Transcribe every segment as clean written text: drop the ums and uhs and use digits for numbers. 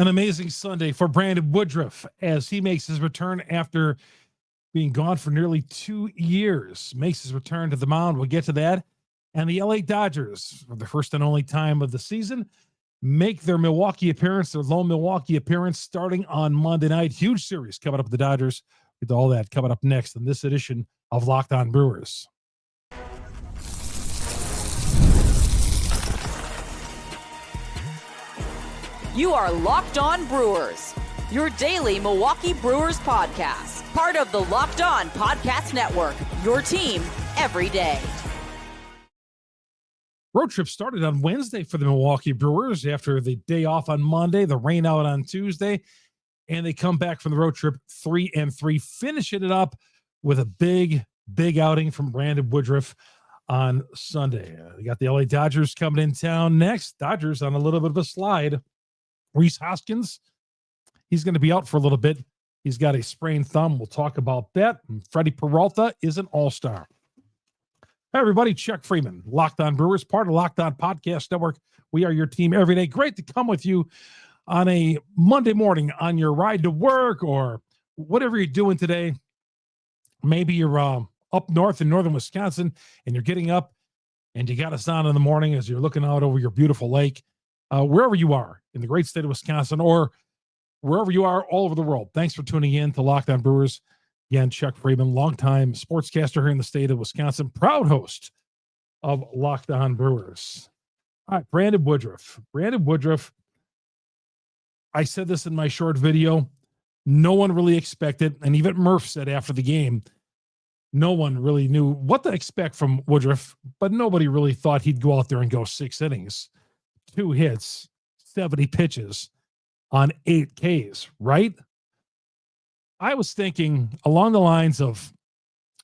An amazing Sunday for Brandon Woodruff as he makes his return after being gone for nearly 2 years. Makes his return to the mound. We'll get to that. And the LA Dodgers, for the first and only time of the season, make their Milwaukee appearance, their lone Milwaukee appearance, starting on Monday night. Huge series coming up with the Dodgers. With all that coming up next in this edition of Locked On Brewers. You are Locked On Brewers, your daily Milwaukee Brewers podcast. Part of the Locked On Podcast Network, your team every day. Road trip started on Wednesday for the Milwaukee Brewers after the day off on Monday, the rain out on Tuesday, and they come back from the road trip 3-3, finishing it up with a big outing from Brandon Woodruff on Sunday. They got the LA Dodgers coming in town next. Dodgers on a little bit of a slide. Rhys Hoskins, he's going to be out for a little bit. He's got a sprained thumb. We'll talk about that. And Freddy Peralta is an all-star. Hey, everybody, Chuck Freeman, Locked On Brewers, part of Locked On Podcast Network. We are your team every day. Great to come with you on a Monday morning on your ride to work or whatever you're doing today. Maybe you're up north in northern Wisconsin and you're getting up and you got us on in the morning as you're looking out over your beautiful lake. Wherever you are in the great state of Wisconsin or wherever you are all over the world. Thanks for tuning in to Locked On Brewers. Again, Chuck Freeman, longtime sportscaster here in the state of Wisconsin, proud host of Locked On Brewers. All right, Brandon Woodruff. Brandon Woodruff, I said this in my short video. No one really expected, and even Murph said after the game, no one really knew what to expect from Woodruff, but nobody really thought he'd go out there and go 6 innings. 2 hits, 70 pitches on 8 Ks, right? I was thinking along the lines of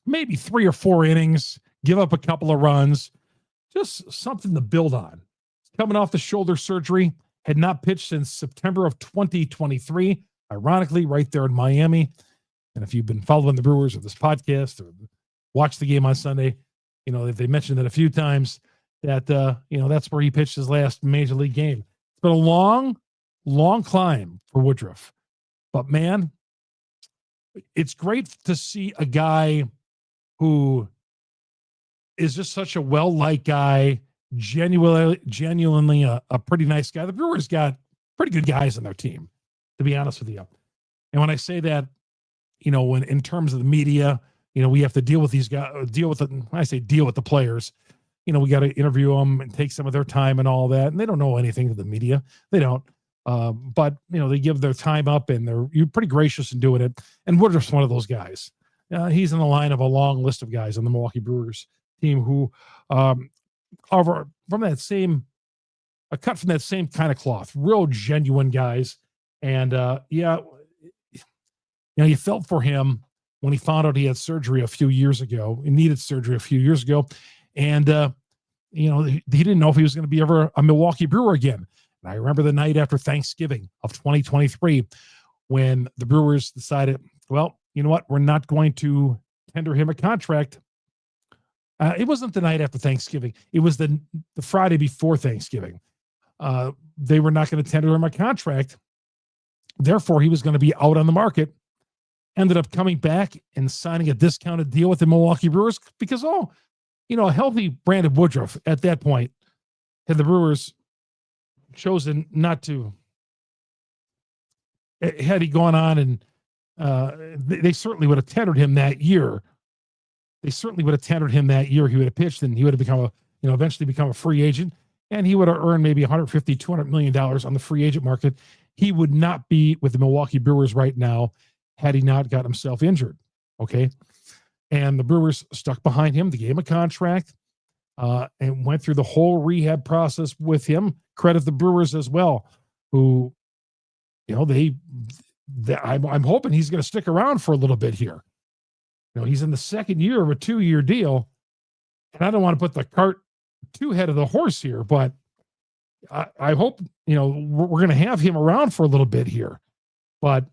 maybe 3 or 4 innings, give up a couple of runs, just something to build on. Coming off the shoulder surgery, had not pitched since September of 2023, ironically, right there in Miami. And if you've been following the Brewers or this podcast or watched the game on Sunday, you know, they mentioned it a few times that, that's where he pitched his last major league game. It's been a long climb for Woodruff. But, man, it's great to see a guy who is just such a well-liked guy, genuinely a pretty nice guy. The Brewers got pretty good guys on their team, to be honest with you. And when I say that, when in terms of the media, we have to deal with these guys, deal with the players. We got to interview them and take some of their time and all that. And they don't know anything to the media. They don't. But, they give their time up and you're pretty gracious in doing it. And Woodruff's one of those guys. He's in the line of a long list of guys on the Milwaukee Brewers team who are cut from that same kind of cloth, real genuine guys. And, you felt for him when he found out he had surgery a few years ago. He needed surgery a few years ago. And, he didn't know if he was going to be ever a Milwaukee Brewer again. And I remember the night after Thanksgiving of 2023 when the Brewers decided, well, you know what? We're not going to tender him a contract. It wasn't the night after Thanksgiving. It was the Friday before Thanksgiving. They were not going to tender him a contract. Therefore, he was going to be out on the market. Ended up coming back and signing a discounted deal with the Milwaukee Brewers because, a healthy Brandon Woodruff at that point had the Brewers chosen not to. Had he gone on and they certainly would have tendered him that year. He would have pitched and he would have become eventually become a free agent and he would have earned maybe $150, $200 million on the free agent market. He would not be with the Milwaukee Brewers right now had he not got himself injured. Okay. And the Brewers stuck behind him, they gave him a contract, and went through the whole rehab process with him. Credit the Brewers as well, who, I'm hoping he's going to stick around for a little bit here. He's in the second year of a 2-year deal, and I don't want to put the cart too ahead of the horse here, but I hope, we're going to have him around for a little bit here. But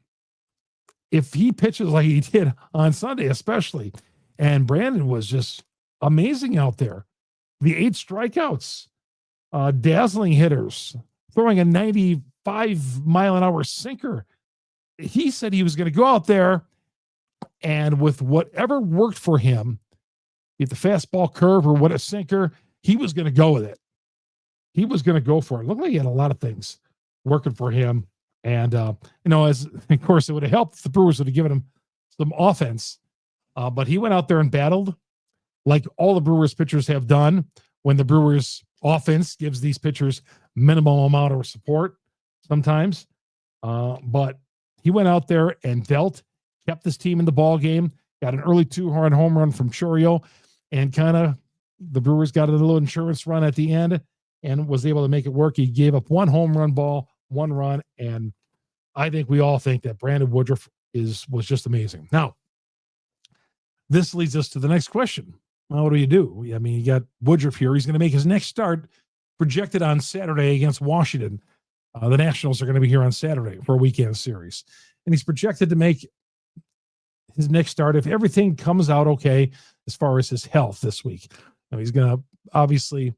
if he pitches like he did on Sunday, especially, and Brandon was just amazing out there. The 8 strikeouts, dazzling hitters, throwing a 95-mile-an-hour sinker. He said he was going to go out there and with whatever worked for him, if the fastball curve or what a sinker, he was going to go with it. He was going to go for it. Looked like he had a lot of things working for him. And, as of course, it would have helped if the Brewers would have given him some offense. But he went out there and battled like all the Brewers pitchers have done when the Brewers offense gives these pitchers minimum amount of support sometimes. But he went out there and dealt, kept this team in the ball game, got an early 2-run home run from Chourio, and kind of the Brewers got a little insurance run at the end and was able to make it work. He gave up 1 home run ball, 1 run, and I think we all think that Brandon Woodruff was just amazing. Now, this leads us to the next question. Well, what do you do? I mean, you got Woodruff here. He's going to make his next start projected on Saturday against Washington. The Nationals are going to be here on Saturday for a weekend series. And he's projected to make his next start if everything comes out okay as far as his health this week. Now, he's going to obviously,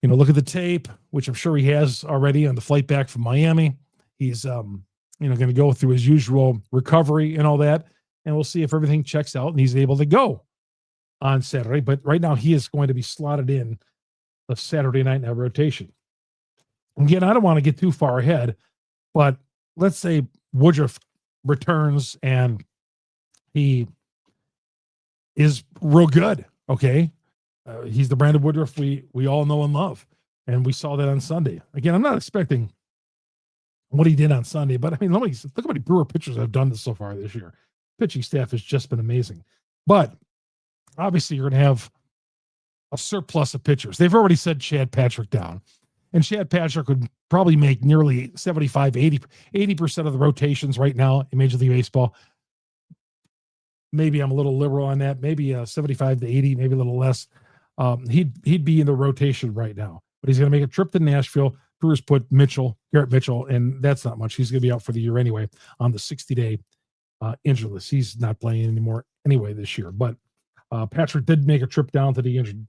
look at the tape, which I'm sure he has already on the flight back from Miami. He's, going to go through his usual recovery and all that. And we'll see if everything checks out and he's able to go on Saturday. But right now he is going to be slotted in the Saturday night rotation. Again, I don't want to get too far ahead, but let's say Woodruff returns and he is real good. Okay. He's the Brandon Woodruff we all know and love. And we saw that on Sunday. Again, I'm not expecting what he did on Sunday, but I mean, look how many Brewer pitchers have done this so far this year. Pitching staff has just been amazing. But obviously you're going to have a surplus of pitchers. They've already said Chad Patrick down. And Chad Patrick would probably make nearly 75, 80% of the rotations right now in Major League Baseball. Maybe I'm a little liberal on that. Maybe 75 to 80, maybe a little less. He'd be in the rotation right now. But he's going to make a trip to Nashville. Brewers put Garrett Mitchell, and that's not much. He's going to be out for the year anyway on the 60-day injured list. He's not playing anymore anyway this year. But Patrick did make a trip down to the injured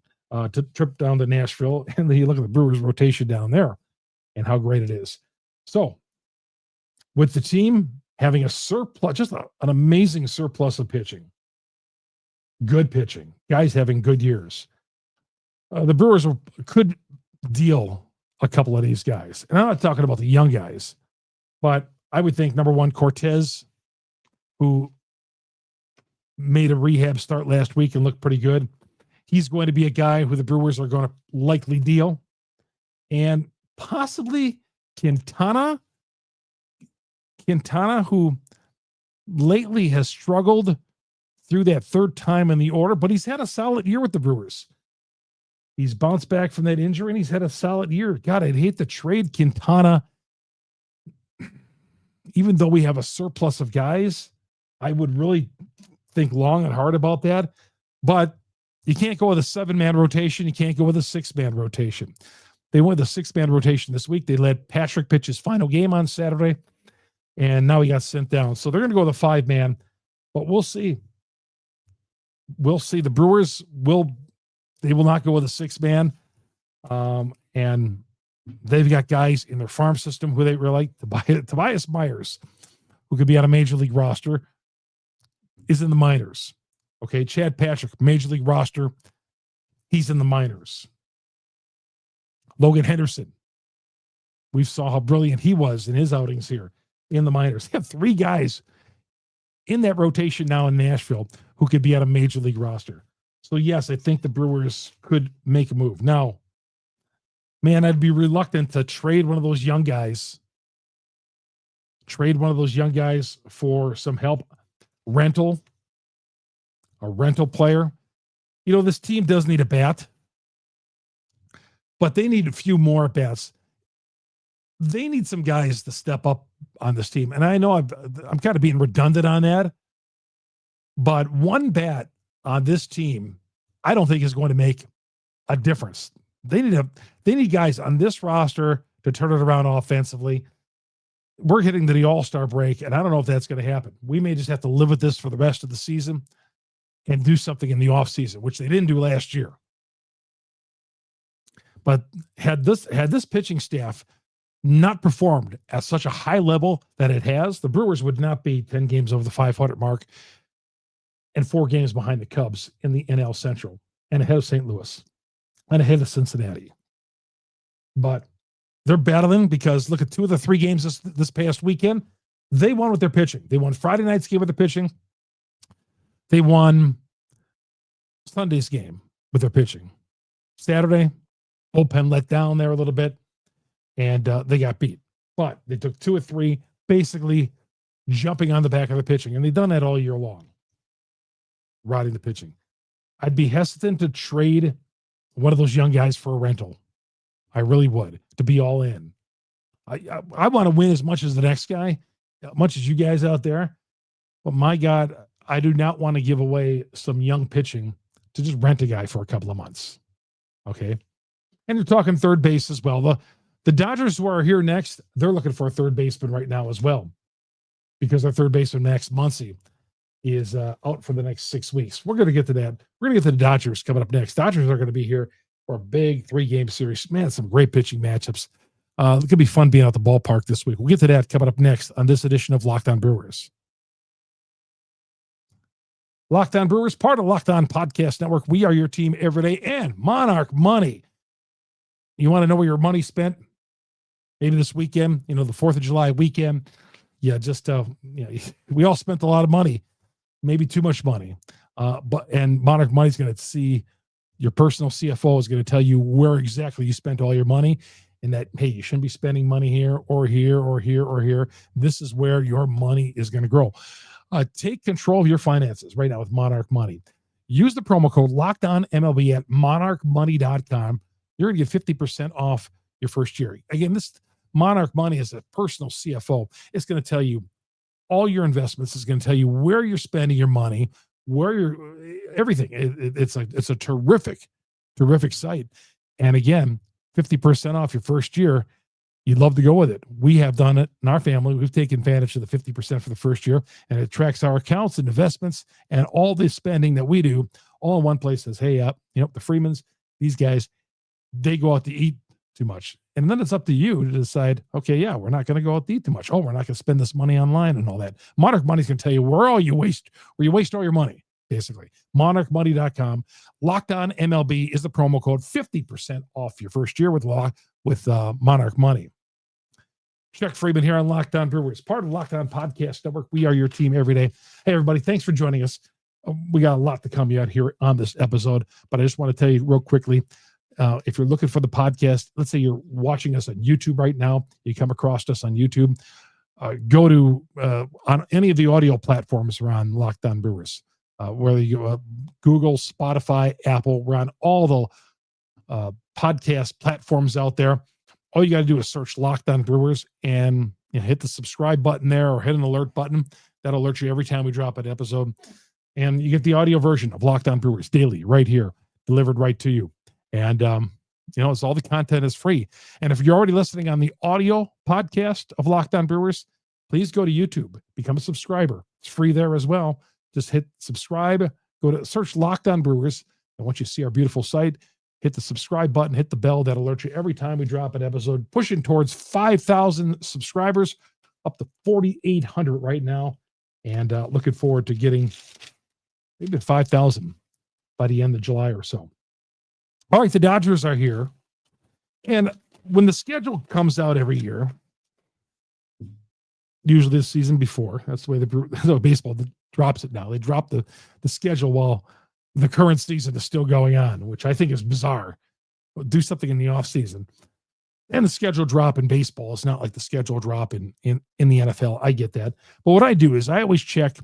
trip down to Nashville, and then you look at the Brewers rotation down there and how great it is. So with the team having a surplus, just an amazing surplus of pitching, good pitching, guys having good years, the Brewers could deal a couple of these guys. And I'm not talking about the young guys, but I would think number one, Cortez, who made a rehab start last week and looked pretty good. He's going to be a guy who the Brewers are going to likely deal. And possibly Quintana, who lately has struggled through that third time in the order, but he's had a solid year with the Brewers. He's bounced back from that injury and he's had a solid year. God, I'd hate to trade Quintana. Even though we have a surplus of guys, I would really think long and hard about that. But you can't go with a 7-man rotation. You can't go with a 6-man rotation. They went with a 6-man rotation this week. They let Patrick pitch his final game on Saturday, and now he got sent down. So they're going to go with a 5-man, but we'll see. We'll see. The Brewers will not go with a 6-man, and they've got guys in their farm system who they really like. Tobias Myers, who could be on a major league roster, is in the minors. Okay, Chad Patrick, major league roster, he's in the minors. Logan Henderson, we saw how brilliant he was in his outings here in the minors. They have 3 guys in that rotation now in Nashville who could be on a major league roster. So yes, I think the Brewers could make a move. Now, man, I'd be reluctant to trade one of those young guys. Trade one of those young guys for some help. A rental player. This team does need a bat, but they need a few more bats. They need some guys to step up on this team. And I know I'm kind of being redundant on that, but one bat on this team, I don't think is going to make a difference. They need guys on this roster to turn it around offensively. We're getting to the All-Star break, and I don't know if that's going to happen. We may just have to live with this for the rest of the season and do something in the offseason, which they didn't do last year. But had this pitching staff not performed at such a high level that it has, the Brewers would not be 10 games over the 500 mark and 4 games behind the Cubs in the NL Central and ahead of St. Louis and ahead of Cincinnati. But they're battling because look at 2 of the 3 games this past weekend. They won with their pitching. They won Friday night's game with their pitching. They won Sunday's game with their pitching. Saturday, bullpen let down there a little bit, and they got beat. But they took 2 of 3, basically jumping on the back of the pitching, and they've done that all year long, riding the pitching. I'd be hesitant to trade one of those young guys for a rental. I really would, to be all in. I want to win as much as the next guy, as much as you guys out there. But my God, I do not want to give away some young pitching to just rent a guy for a couple of months. Okay. And you're talking third base as well. The Dodgers who are here next, they're looking for a third baseman right now as well, because their third baseman, Max Muncy, is out for the next 6 weeks. We're going to get to that. We're going to get to the Dodgers coming up next. Dodgers are going to be here for a big 3-game series. Man, some great pitching matchups. It could be fun being at the ballpark this week. We'll get to that coming up next on this edition of Locked On Brewers. Locked On Brewers, part of Locked On Podcast Network. We are your team every day. And Monarch Money. You want to know where your money spent? Maybe this weekend, the 4th of July weekend. Yeah, just we all spent a lot of money, maybe too much money. And Monarch Money is going to see your personal CFO is going to tell you where exactly you spent all your money, and that, hey, you shouldn't be spending money here or here or here or here. This is where your money is going to grow. Take control of your finances right now with Monarch Money. Use the promo code LOCKEDONMLB at monarchmoney.com. You're going to get 50% off your first year. Again, this Monarch Money is a personal CFO. It's going to tell you all your investments. It's going to tell you where you're spending your money, where you're everything. It's a terrific site. And again, 50% off your first year. You'd love to go with it. We have done it in our family. We've taken advantage of the 50% for the first year, and it tracks our accounts and investments and all the spending that we do all in one place. Says, hey, the Freemans, these guys, they go out to eat too much. And then it's up to you to decide, okay, yeah, we're not going to go out to eat too much. Oh, we're not going to spend this money online and all that. Monarch Money's going to tell you where you waste all your money, basically. monarchmoney.com. Locked On MLB is the promo code, 50% off your first year with Monarch Money. Chuck Freeman here on Locked On Brewers, part of Locked On Podcast Network. We are your team every day. Hey, everybody, thanks for joining us. We got a lot to come out here on this episode, but I just want to tell you real quickly, if you're looking for the podcast, let's say you're watching us on YouTube right now, you come across us on YouTube, go to on any of the audio platforms around Locked On Brewers, whether you Google, Spotify, Apple, we're on all the podcast platforms out there. All you got to do is search Locked On Brewers and hit the subscribe button there or hit an alert button. That'll alert you every time we drop an episode. And you get the audio version of Locked On Brewers daily right here, delivered right to you. And, it's all the content is free. And if you're already listening on the audio podcast of Locked On Brewers, please go to YouTube, become a subscriber. It's free there as well. Just hit subscribe, go to search Locked On Brewers. And once you see our beautiful site, hit the subscribe button, hit the bell. That alert you every time we drop an episode, pushing towards 5,000 subscribers, up to 4,800 right now. And looking forward to getting maybe 5,000 by the end of July or so. All right, the Dodgers are here. And when the schedule comes out every year, usually the season before, that's the way baseball drops it now. They drop the schedule while the current season is still going on, which I think is bizarre. Do something in the off season. And the schedule drop in baseball is not like the schedule drop in the NFL. I get that. But what I do is I always check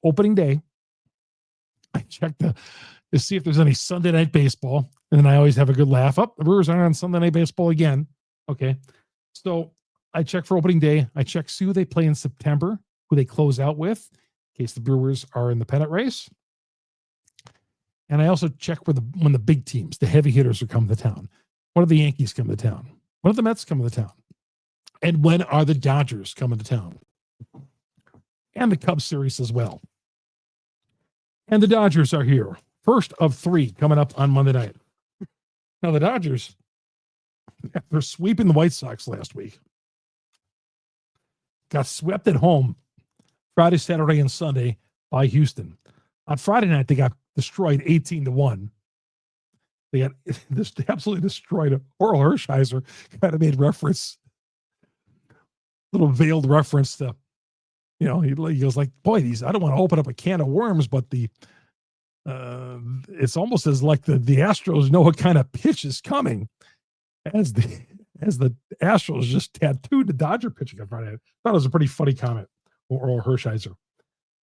opening day. I check to see if there's any Sunday night baseball. And then I always have a good laugh. The Brewers aren't on Sunday night baseball again. Okay. So I check for opening day. I check see who they play in September, who they close out with, in case the Brewers are in the pennant race. And I also check when the big teams, the heavy hitters, are coming to town. When are the Yankees coming to town? When are the Mets coming to town? And when are the Dodgers coming to town? And the Cubs series as well. And the Dodgers are here. First of 3 coming up on Monday night. Now the Dodgers, after sweeping the White Sox last week, got swept at home Friday, Saturday, and Sunday by Houston. On Friday night, they got destroyed 18-1. They got this absolutely destroyed. Oral Hershiser kind of made reference, little veiled reference to, he goes like, boy, I don't want to open up a can of worms, but it's almost as like the Astros know what kind of pitch is coming as the Astros just tattooed the Dodger pitching on Friday. I thought it was a pretty funny comment, Oral Hershiser.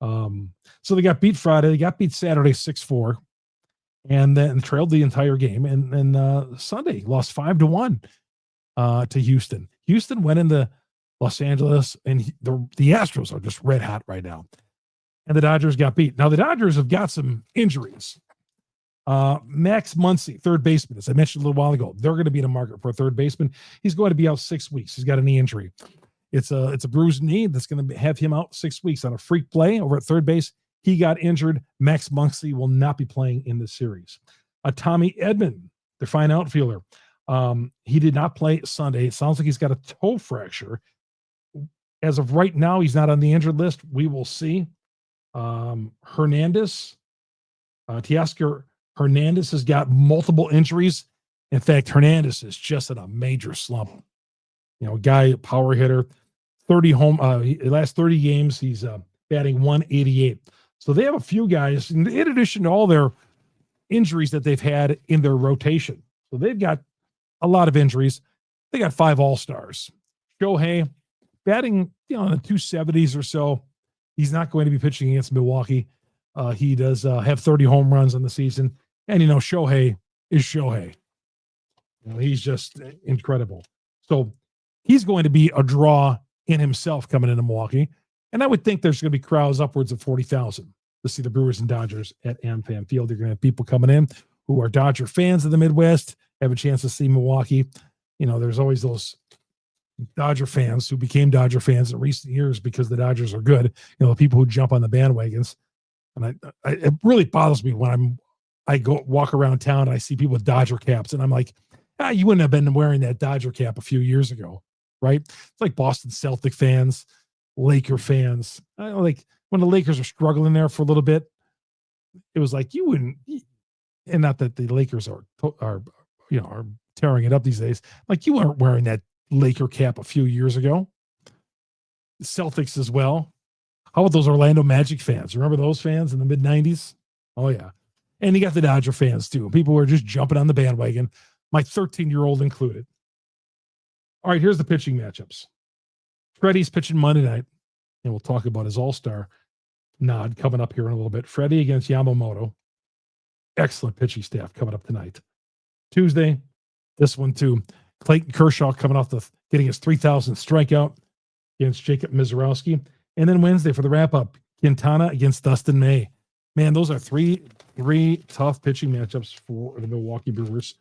So they got beat Friday, they got beat Saturday 6-4, and then trailed the entire game. And Sunday lost 5-1 to Houston. Houston went into Los Angeles, and the Astros are just red hot right now. And the Dodgers got beat. Now the Dodgers have got some injuries. Max Muncy, third baseman, as I mentioned a little while ago, they're going to be in the market for a third baseman. He's going to be out 6 weeks. He's got a knee injury. It's a bruised knee that's going to have him out 6 weeks on a freak play over at third base. He got injured. Max Muncy will not be playing in this series. Tommy Edman, their fine outfielder, he did not play Sunday. It sounds like he's got a toe fracture. As of right now, he's not on the injured list. We will see. Teoscar Hernandez has got multiple injuries. In fact, Hernandez is just in a major slump. Guy, power hitter, 30 home, last 30 games, he's batting 188. So they have a few guys, in addition to all their injuries that they've had in their rotation. So they've got a lot of injuries. They got 5 all-stars. Shohei, batting, in the 270s or so. He's not going to be pitching against Milwaukee. He does have 30 home runs on the season. And, Shohei is Shohei. He's just incredible. So he's going to be a draw in himself coming into Milwaukee. And I would think there's going to be crowds upwards of 40,000 to see the Brewers and Dodgers at AmFam Field. You're going to have people coming in who are Dodger fans of the Midwest, have a chance to see Milwaukee. There's always those Dodger fans who became Dodger fans in recent years because the Dodgers are good. The people who jump on the bandwagons. And it really bothers me when I go walk around town and I see people with Dodger caps, and I'm like, you wouldn't have been wearing that Dodger cap a few years ago, right? It's like Boston Celtic fans, Laker fans. Like when the Lakers are struggling there for a little bit, it was like you wouldn't. And not that the Lakers are tearing it up these days. Like you weren't wearing that Laker cap a few years ago. Celtics as well. How about those Orlando Magic fans? Remember those fans in the mid-90s? Oh, yeah. And you got the Dodger fans, too. People were just jumping on the bandwagon, my 13-year-old included. All right, here's the pitching matchups. Freddy's pitching Monday night, and we'll talk about his all-star nod coming up here in a little bit. Freddy against Yamamoto. Excellent pitching staff coming up tonight. Tuesday, this one, too. Clayton Kershaw coming off getting his 3,000th strikeout against Jacob Mizorowski. And then Wednesday for the wrap-up, Quintana against Dustin May. Man, those are three tough pitching matchups for the Milwaukee Brewers.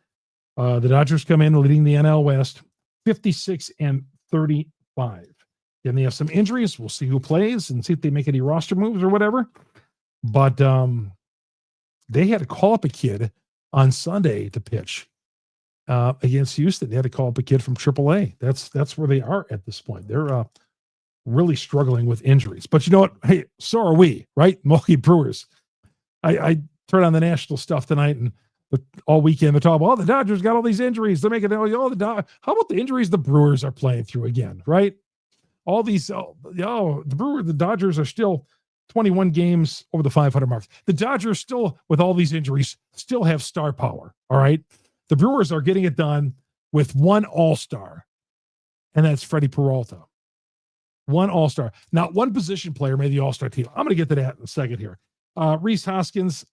The Dodgers come in leading the NL West, 56-35. And they have some injuries. We'll see who plays and see if they make any roster moves or whatever. But they had to call up a kid on Sunday to pitch against Houston. They had to call up a kid from AAA. That's where they are at this point. They're really struggling with injuries. But you know what? Hey, so are we, right? Milwaukee Brewers. I turned on the national stuff tonight and all weekend they're talking about, the Dodgers got all these injuries. They're making how about the injuries the Brewers are playing through again, right? All these, the Dodgers are still 21 games over the 500 mark. The Dodgers still, with all these injuries, still have star power, all right? The Brewers are getting it done with one all-star, and that's Freddy Peralta. One all-star. Not one position player made the all-star team. I'm going to get to that in a second here. Rhys Hoskins,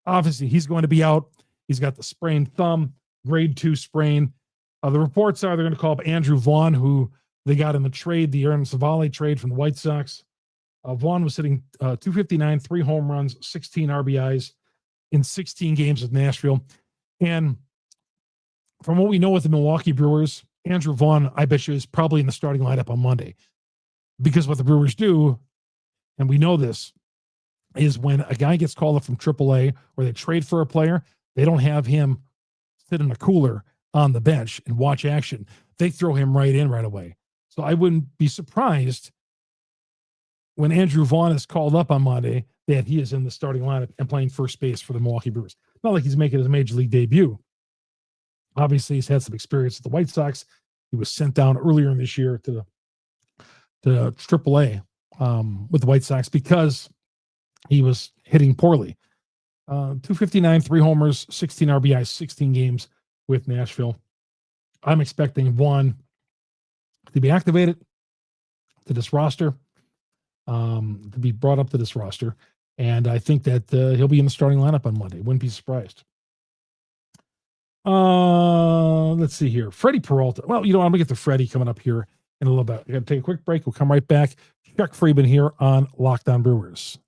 obviously, he's going to be out. He's got the sprained thumb, grade 2 sprain. The reports are they're going to call up Andrew Vaughn, who they got in the trade, the Aaron Savali trade from the White Sox. Vaughn was hitting 259, 3 home runs, 16 RBIs in 16 games with Nashville. And from what we know with the Milwaukee Brewers, Andrew Vaughn, I bet you, is probably in the starting lineup on Monday. Because what the Brewers do, and we know this, is when a guy gets called up from AAA or they trade for a player, they don't have him sit in a cooler on the bench and watch action. They throw him right in right away. So I wouldn't be surprised when Andrew Vaughn is called up on Monday that he is in the starting lineup and playing first base for the Milwaukee Brewers. Not like he's making his major league debut. Obviously, he's had some experience at the White Sox. He was sent down earlier in this year to AAA with the White Sox because he was hitting poorly. 259, 3 homers, 16 RBIs, 16 games with Nashville. I'm expecting Vaughn to be activated to this roster, to be brought up to this roster. And I think that he'll be in the starting lineup on Monday. Wouldn't be surprised. Let's see here. Freddy Peralta. Well, I'm going to get to Freddy coming up here in a little bit. I got to take a quick break. We'll come right back. Chuck Freeman here on Locked On Brewers.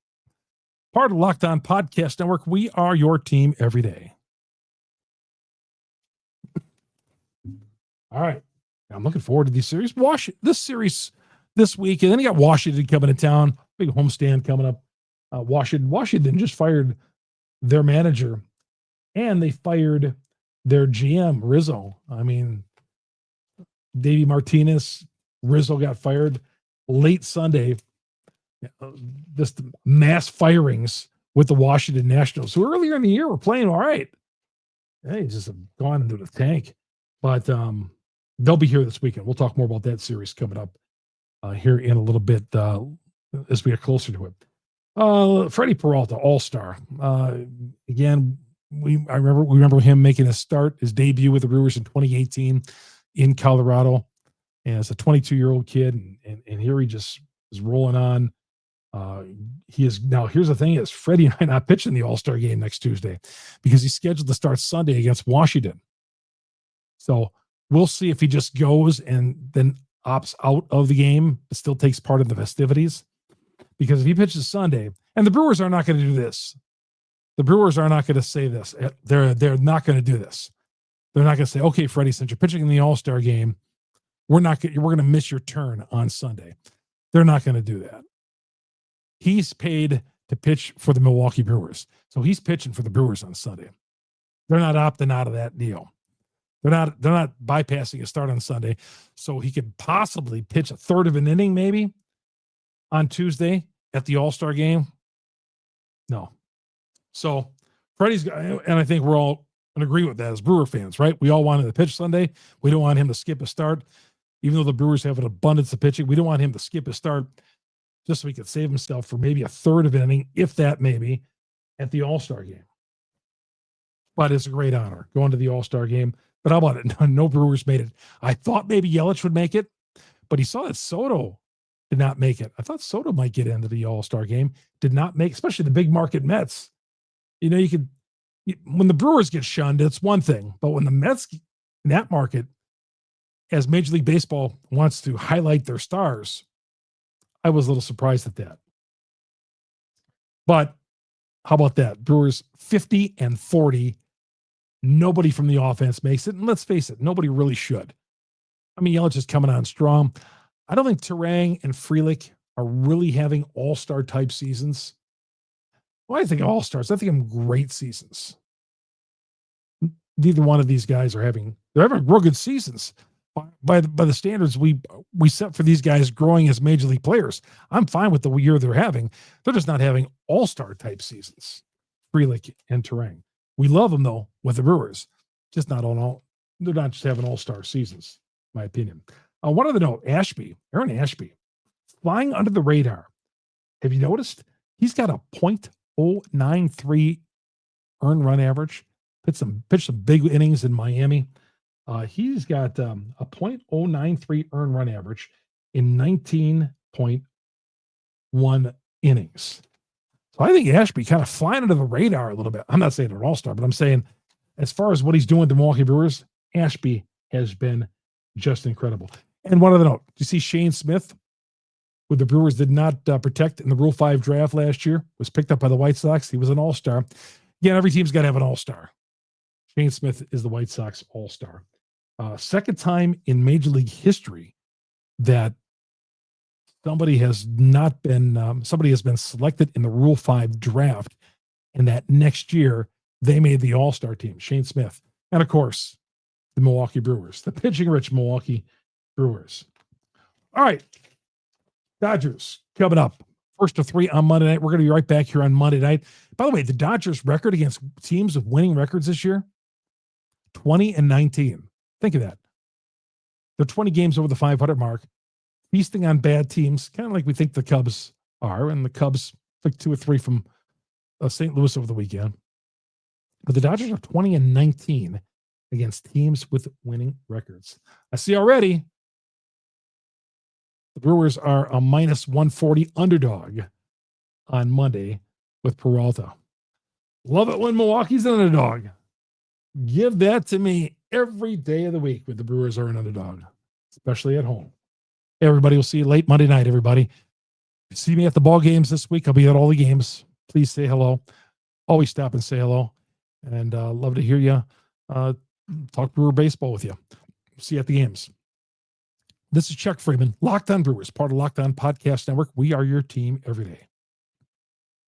Part of Locked On Podcast Network. We are your team every day. All right. I'm looking forward to these series. This series this week, and then you got Washington coming to town. Big homestand coming up. Washington just fired their manager, and they fired their GM, Rizzo. I mean, Davey Martinez, Rizzo got fired late Sunday. Just mass firings with the Washington Nationals, who earlier in the year were playing all right. Hey, just gone into the tank. But they'll be here this weekend. We'll talk more about that series coming up here in a little bit as we get closer to it. Freddy Peralta, All-Star. Again, we remember him making his debut with the Brewers in 2018 in Colorado, and as a 22-year-old kid, and here he just is rolling on. He is now. Here's the thing: is Freddie and I not pitching the All-Star game next Tuesday because he's scheduled to start Sunday against Washington. So we'll see if he just goes and then opts out of the game, but still takes part in the festivities. Because if he pitches Sunday, and the Brewers are not going to do this, the Brewers are not going to say this. They're not going to do this. They're not going to say, "Okay, Freddie, since you're pitching in the All-Star game, we're going to miss your turn on Sunday." They're not going to do that. He's paid to pitch for the Milwaukee Brewers. So he's pitching for the Brewers on Sunday. They're not opting out of that deal. They're not bypassing a start on Sunday. So he could possibly pitch a third of an inning maybe on Tuesday at the All-Star game. No. So Freddie's, and I think we're all in agreement with that as Brewer fans, right? We all want him to pitch Sunday. We don't want him to skip a start. Even though the Brewers have an abundance of pitching, we don't want him to skip a start just so he could save himself for maybe a third of an inning, if that maybe, at the All-Star game. But it's a great honor going to the All-Star game. But how about it? No Brewers made it. I thought maybe Yelich would make it, but he saw that Soto did not make it. I thought Soto might get into the All-Star game. Did not make, especially the big market Mets. When the Brewers get shunned, it's one thing. But when the Mets in that market, as Major League Baseball wants to highlight their stars, I was a little surprised at that. But how about that? Brewers 50-40. Nobody from the offense makes it. And let's face it, nobody really should. I mean, Yelich is coming on strong. I don't think Turang and Frelick are really having all-star type seasons. Well, I think all-stars. I think them great seasons. Neither one of these guys they're having real good seasons. By the standards we set for these guys growing as major league players, I'm fine with the year they're having. They're just not having all-star type seasons. Frelick and Turang. We love them though with the Brewers, just not on all. They're not just having all-star seasons, in my opinion. One other note: Aaron Ashby, flying under the radar. Have you noticed he's got a .093 earned run average? Pitched some big innings in Miami. He's got a .093 earned run average in 19.1 innings. So I think Ashby kind of flying under the radar a little bit. I'm not saying an all-star, but I'm saying as far as what he's doing with the Milwaukee Brewers, Ashby has been just incredible. And one other note, do you see Shane Smith, who the Brewers did not protect in the Rule 5 draft last year, was picked up by the White Sox. He was an all-star. Again, every team's got to have an all-star. Shane Smith is the White Sox all-star. Second time in Major League history that somebody has been selected in the Rule 5 draft, and that next year they made the all-star team. Shane Smith, And of course, the Milwaukee Brewers, the pitching rich Milwaukee Brewers. All right. Dodgers coming up. First of 3 on Monday night. We're going to be right back here on Monday night. By the way, the Dodgers record against teams with winning records this year, 20-19. Think of that. They're 20 games over the 500 mark, feasting on bad teams, kind of like we think the Cubs are, and the Cubs took 2 or 3 from St. Louis over the weekend. But the Dodgers are 20-19 against teams with winning records. I see already the Brewers are a minus 140 underdog on Monday with Peralta. Love it when Milwaukee's an underdog. Give that to me every day of the week when the Brewers are an underdog, especially at home. Hey, everybody, we'll see you late Monday night, everybody. If you see me at the ball games this week, I'll be at all the games. Please say hello. Always stop and say hello. And love to hear you talk Brewer baseball with you. See you at the games. This is Chuck Freeman, Locked On Brewers, part of Locked On Podcast Network. We are your team every day.